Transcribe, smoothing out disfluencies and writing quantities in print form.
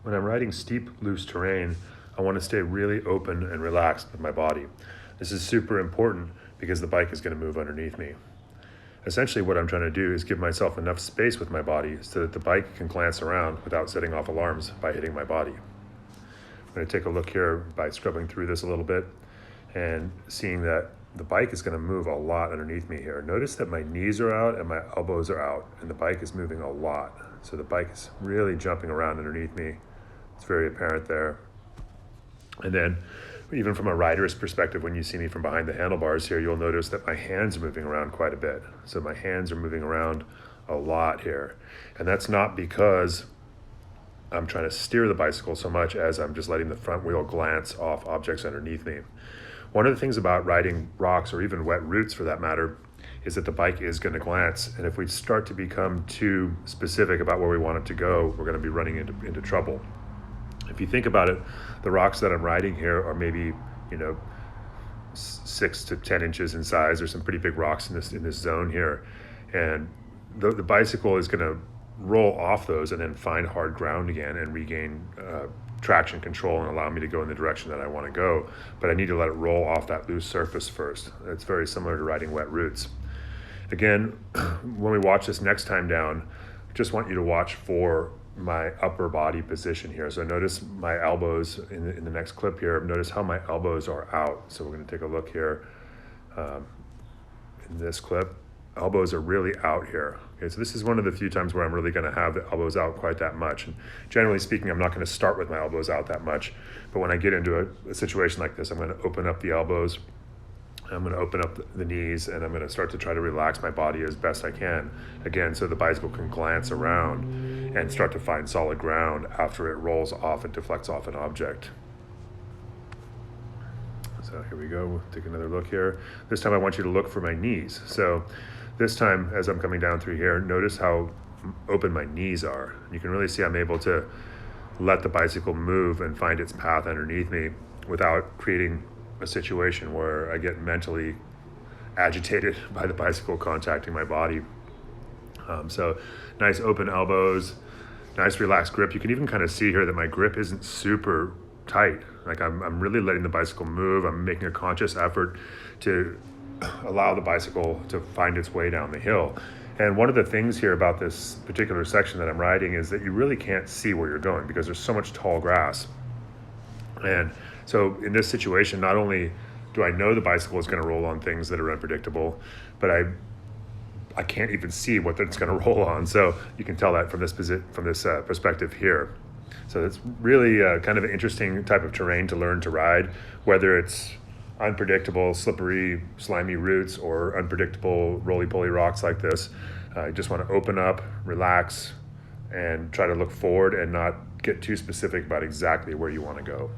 When I'm riding steep, loose terrain, I want to stay really open and relaxed with my body. This is super important because the bike is going to move underneath me. Essentially, what I'm trying to do is give myself enough space with my body so that the bike can glance around without setting off alarms by hitting my body. I'm going to take a look here by scrubbing through this a little bit and seeing that the bike is going to move a lot underneath me here. Notice that my knees are out and my elbows are out, and the bike is moving a lot. So the bike is really jumping around underneath me. It's very apparent there. And then even from a rider's perspective, when you see me from behind the handlebars here, you'll notice that my hands are moving around quite a bit. So my hands are moving around a lot here. And that's not because I'm trying to steer the bicycle so much as I'm just letting the front wheel glance off objects underneath me. One of the things about riding rocks, or even wet roots for that matter, is that the bike is going to glance. And if we start to become too specific about where we want it to go, we're going to be running into trouble. If you think about it, the rocks that I'm riding here are maybe, 6 to 10 inches in size. There's some pretty big rocks in this zone here. And the bicycle is going to roll off those and then find hard ground again and regain traction control and allow me to go in the direction that I want to go. But I need to let it roll off that loose surface first. It's very similar to riding wet roots. Again, when we watch this next time down, I just want you to watch for my upper body position here. So notice my elbows in the next clip here. Notice how my elbows are out. So we're going to take a look here in this clip. Elbows are really out here. Okay, so this is one of the few times where I'm really going to have the elbows out quite that much. And generally speaking, I'm not going to start with my elbows out that much. But when I get into a situation like this, I'm going to open up the elbows. I'm going to open up the knees, and I'm going to start to try to relax my body as best I can. Again, so the bicycle can glance around and start to find solid ground after it rolls off and deflects off an object. So here we go. We'll take another look here. This time I want you to look for my knees. So this time, as I'm coming down through here, notice how open my knees are. You can really see I'm able to let the bicycle move and find its path underneath me without creating a situation where I get mentally agitated by the bicycle contacting my body. So nice open elbows, nice relaxed grip. You can even kind of see here that my grip isn't super tight. Like I'm really letting the bicycle move. I'm making a conscious effort to allow the bicycle to find its way down the hill. And one of the things here about this particular section that I'm riding is that you really can't see where you're going because there's so much tall grass. And so in this situation, not only do I know the bicycle is going to roll on things that are unpredictable, but I can't even see what it's going to roll on. So you can tell that from this perspective here. So it's really kind of an interesting type of terrain to learn to ride, whether it's unpredictable, slippery, slimy roots or unpredictable roly-poly rocks like this. You just want to open up, relax, and try to look forward and not get too specific about exactly where you want to go.